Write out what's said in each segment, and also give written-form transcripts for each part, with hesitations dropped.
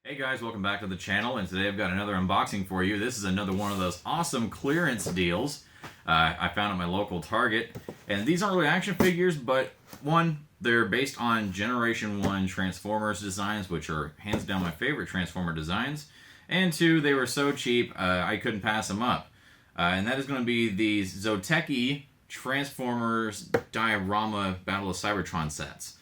Hey guys, welcome back to the channel, and today I've got another unboxing for you. This is another one of those awesome clearance deals I found at my local Target. And these aren't really action figures, but one, they're based on Generation 1 Transformers designs, which are hands down my favorite Transformer designs. And two, they were so cheap, I couldn't pass them up. And that is going to be the Zoteki Transformers Diorama Battle of Cybertron sets.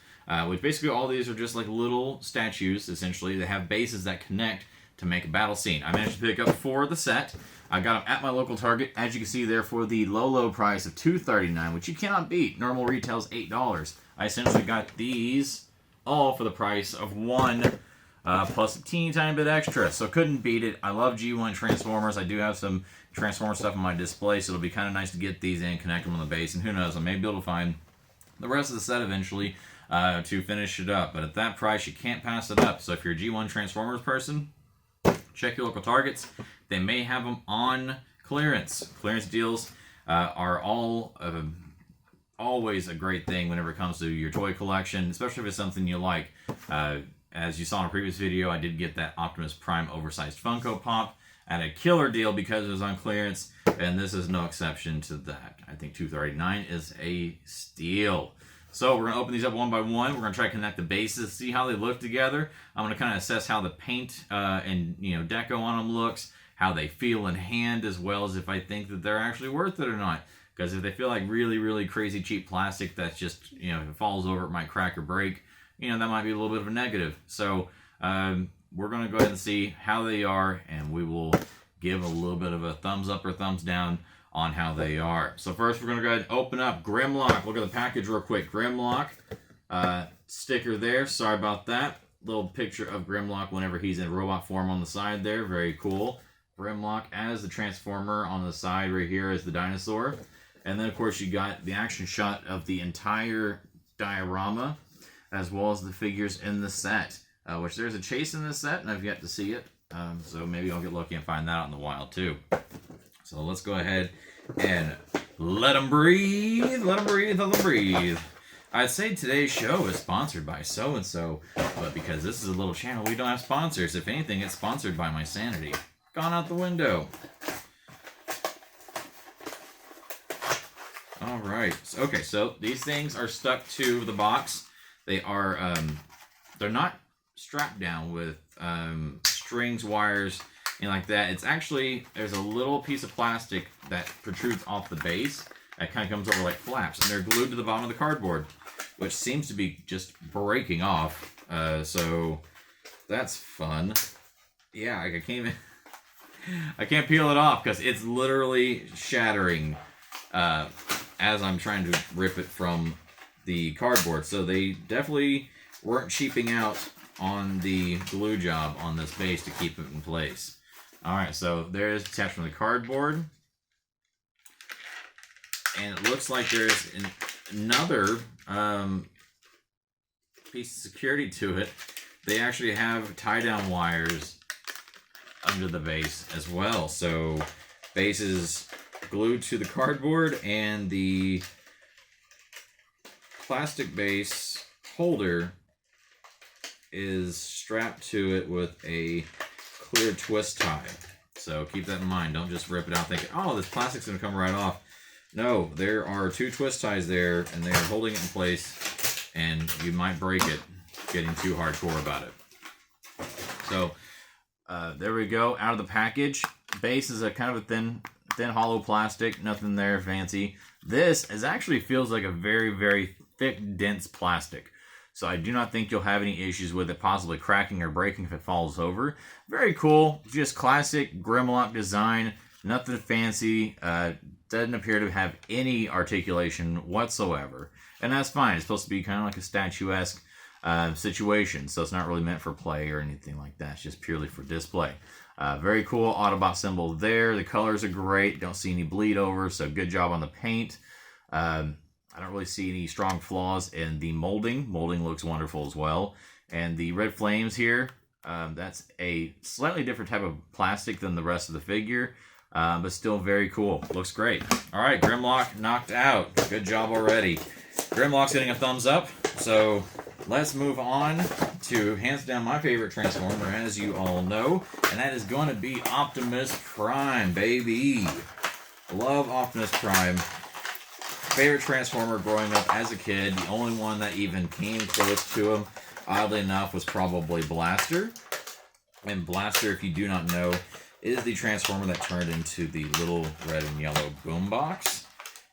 Which basically all these are just like little statues, essentially. They have bases that connect to make a battle scene. I managed to pick up 4 of the set. I got them at my local Target, as you can see there, for the low price of $2.39, which you cannot beat. Normal retail's $8. I essentially got these all for the price of 1, plus a teeny tiny bit extra. So couldn't beat it. I love G1 Transformers. I do have some Transformer stuff on my display, so it'll be kind of nice to get these in, connect them on the base, and who knows, I may be able to find the rest of the set eventually to finish it up. But at that price, you can't pass it up. So if you're a G1 Transformers person, check your local Targets. They may have them on clearance. Clearance deals are always a great thing whenever it comes to your toy collection, especially if it's something you like. As you saw in a previous video, I did get that Optimus Prime oversized Funko Pop at a killer deal because it was on clearance, and this is no exception to that. I think $2.39 is a steal. So we're going to open these up one by one. We're going to try to connect the bases, see how they look together. I'm going to kind of assess how the paint and deco on them looks, how they feel in hand, as well as if I think that they're actually worth it or not. Because if they feel like really crazy cheap plastic that's just, if it falls over, it might crack or break, that might be a little bit of a negative. So we're going to go ahead and see how they are, and we will give a little bit of a thumbs up or thumbs down on how they are. So first we're going to go ahead and open up Grimlock. Look at the package real quick. Grimlock sticker there. Sorry about that. Little picture of Grimlock whenever he's in robot form on the side there. Very cool. Grimlock as the Transformer on the side right here as the dinosaur. And then of course you got the action shot of the entire diorama as well as the figures in the set. Which there's a chase in this set and I've yet to see it. So maybe I'll get lucky and find that out in the wild too. So let's go ahead and let them breathe, let them breathe, let them breathe. I'd say today's show is sponsored by so-and-so, but because this is a little channel, we don't have sponsors. If anything, it's sponsored by my sanity. Gone out the window. All right. Okay, so these things are stuck to the box. They are, they're not strapped down with strings, wires, like that. It's actually, there's a little piece of plastic that protrudes off the base that kind of comes over like flaps, and they're glued to the bottom of the cardboard, which seems to be just breaking off. So that's fun. Yeah, I can't peel it off because it's literally shattering as I'm trying to rip it from the cardboard. So they definitely weren't cheaping out on the glue job on this base to keep it in place. Alright, so there's attached from the cardboard. And it looks like there's another piece of security to it. They actually have tie-down wires under the base as well. So base is glued to the cardboard, and the plastic base holder is strapped to it with a clear twist tie. So keep that in mind. Don't just rip it out thinking, oh, this plastic's going to come right off. No, there are 2 twist ties there, and they're holding it in place, and you might break it getting too hardcore about it. So there we go, out of the package. Base is a kind of a thin hollow plastic, nothing there fancy. This actually feels like a very thick, dense plastic. So I do not think you'll have any issues with it possibly cracking or breaking if it falls over. Very cool, just classic Grimlock design, nothing fancy. Doesn't appear to have any articulation whatsoever. And that's fine, it's supposed to be kind of like a statuesque situation, so it's not really meant for play or anything like that. It's just purely for display. Very cool Autobot symbol there. The colors are great, don't see any bleed over, so good job on the paint. I don't really see any strong flaws in the molding. Molding looks wonderful as well. And the red flames here, that's a slightly different type of plastic than the rest of the figure, but still very cool. Looks great. All right, Grimlock knocked out. Good job already. Grimlock's getting a thumbs up, so let's move on to hands down my favorite Transformer, as you all know, and that is going to be Optimus Prime, baby. Love Optimus Prime. Favorite Transformer growing up as a kid. The only one that even came close to him, oddly enough, was probably Blaster. And Blaster, if you do not know, is the Transformer that turned into the little red and yellow boombox.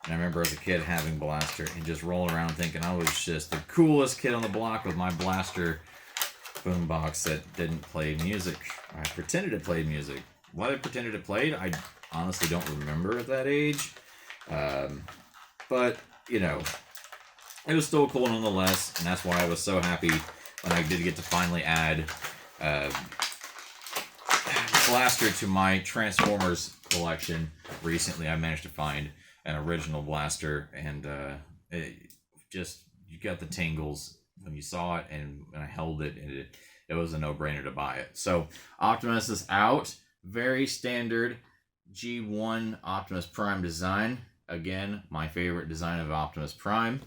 And I remember as a kid having Blaster and just rolling around thinking I was just the coolest kid on the block with my Blaster boombox that didn't play music. I pretended it played music. What I pretended it played, I honestly don't remember at that age. But, you know, it was still cool nonetheless. And that's why I was so happy when I did get to finally add Blaster to my Transformers collection. Recently, I managed to find an original Blaster, and it just, you got the tingles when you saw it, and when I held it, and it was a no-brainer to buy it. So Optimus is out. Very standard G1 Optimus Prime design. Again, my favorite design of Optimus Prime.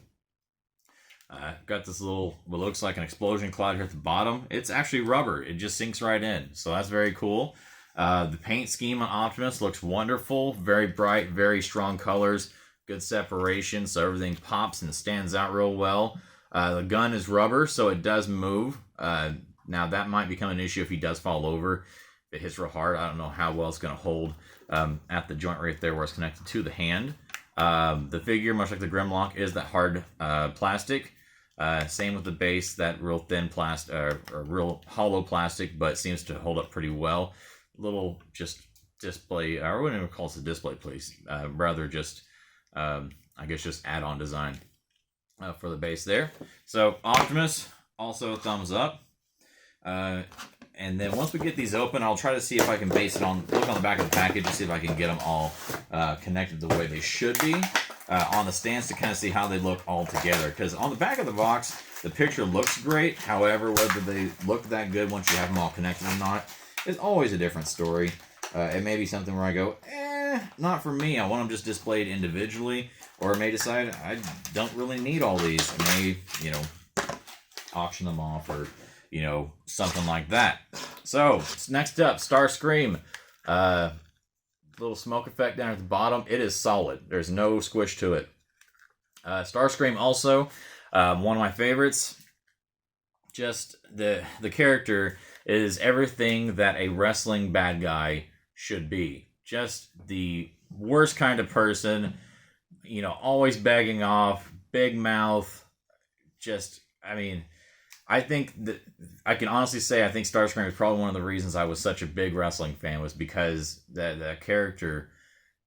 Got this little, what looks like an explosion cloud here at the bottom. It's actually rubber. It just sinks right in. So that's very cool. The paint scheme on Optimus looks wonderful. Very bright, very strong colors. Good separation, so everything pops and stands out real well. The gun is rubber, so it does move. Now, that might become an issue if he does fall over. If it hits real hard, I don't know how well it's going to hold at the joint right there where it's connected to the hand. The figure, much like the Grimlock, is that hard plastic. Same with the base, that real thin plastic, or real hollow plastic, but seems to hold up pretty well. Little just display, I wouldn't even call this a display piece, rather just, I guess just add-on design for the base there. So Optimus, also a thumbs up. And then once we get these open, I'll try to see if I can base it on, look on the back of the package and see if I can get them all connected the way they should be on the stands to kind of see how they look all together. Because on the back of the box, the picture looks great. However, whether they look that good once you have them all connected or not is always a different story. It may be something where I go, not for me. I want them just displayed individually. Or I may decide I don't really need all these. I may, you know, auction them off or, you know, something like that. So, next up, Starscream. Little smoke effect down at the bottom. It is solid. There's no squish to it. Starscream also, one of my favorites. Just the character is everything that a wrestling bad guy should be. Just the worst kind of person, you know, always begging off, big mouth. Just, I mean, I think that I can honestly say I think Starscream is probably one of the reasons I was such a big wrestling fan, was because the character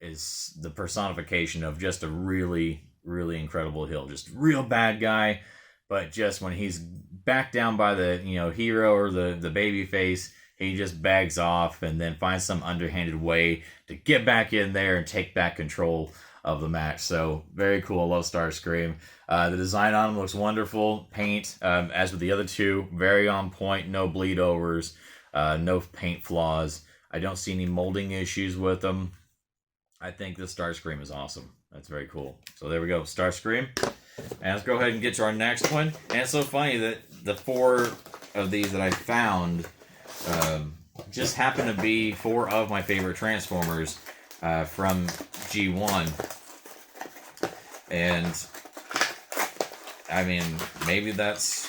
is the personification of just a really, really incredible heel. Just real bad guy, but just when he's back down by the, you know, hero or the baby face, he just bags off and then finds some underhanded way to get back in there and take back control of the match. So very cool. I love Starscream. The design on him looks wonderful. Paint, as with the other two, very on point. No bleed overs, no paint flaws. I don't see any molding issues with them. I think this Starscream is awesome. That's very cool. So there we go, Starscream. And let's go ahead and get to our next one. And it's so funny that the 4 of these that I found just happen to be 4 of my favorite Transformers from G1. And I mean, maybe that's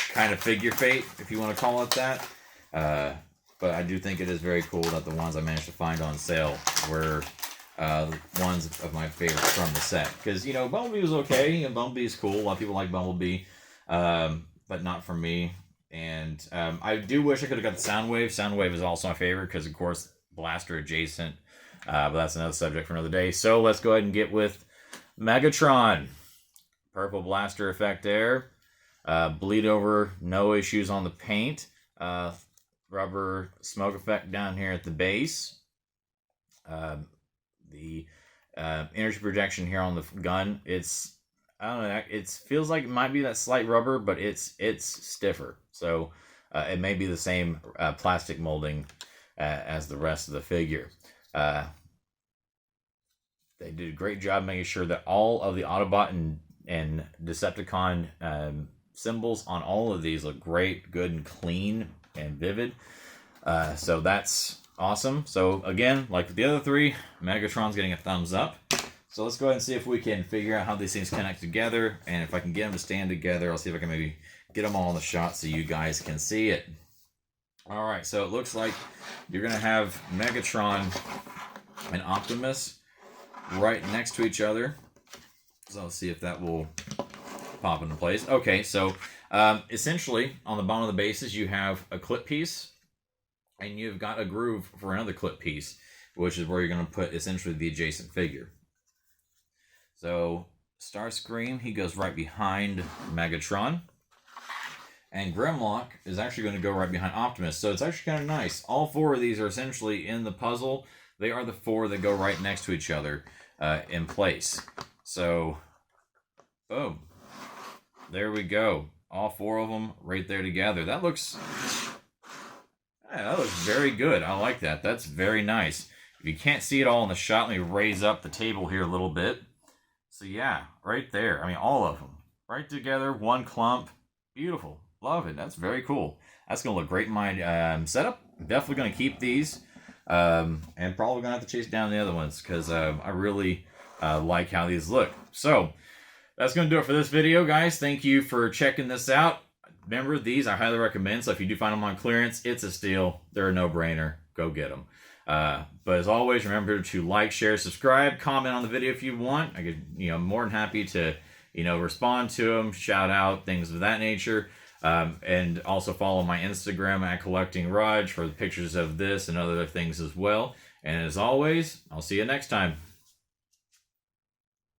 kind of figure fate, if you want to call it that. But I do think it is very cool that the ones I managed to find on sale were ones of my favorites from the set. Because, you know, Bumblebee was okay, and Bumblebee's cool. A lot of people like Bumblebee, but not for me. And I do wish I could have got the Soundwave. Soundwave is also my favorite because, of course, Blaster adjacent. But that's another subject for another day. So let's go ahead and get with Megatron. Purple blaster effect there. Bleed over, no issues on the paint. Rubber smoke effect down here at the base. The energy projection here on the gun, it's, I don't know, it feels like it might be that slight rubber, but it's stiffer. So it may be the same plastic molding as the rest of the figure. They did a great job making sure that all of the Autobot and Decepticon symbols on all of these look great, good and clean and vivid. So that's awesome. So again, like the other three, Megatron's getting a thumbs up. So let's go ahead and see if we can figure out how these things connect together. And if I can get them to stand together, I'll see if I can maybe get them all in the shot so you guys can see it. All right, so it looks like you're going to have Megatron and Optimus right next to each other. So let's see if that will pop into place. Okay, so essentially on the bottom of the bases you have a clip piece, and you've got a groove for another clip piece, which is where you're going to put essentially the adjacent figure. So Starscream, he goes right behind Megatron. And Grimlock is actually going to go right behind Optimus. So it's actually kind of nice. All four of these are essentially in the puzzle. They are the four that go right next to each other in place. So, boom. There we go. All four of them right there together. That looks very good. I like that. That's very nice. If you can't see it all in the shot, let me raise up the table here a little bit. So yeah, right there. I mean, all of them. Right together, one clump. Beautiful. Love it. That's very cool. That's going to look great in my setup. I'm definitely going to keep these. And probably going to have to chase down the other ones because I really like how these look. So that's going to do it for this video, guys. Thank you for checking this out. Remember, these I highly recommend. So if you do find them on clearance, it's a steal. They're a no-brainer. Go get them. But as always, remember to like, share, subscribe, comment on the video if you want. I could, more than happy to, respond to them, shout out, things of that nature. And also follow my Instagram at CollectingRaj for the pictures of this and other things as well. And as always, I'll see you next time.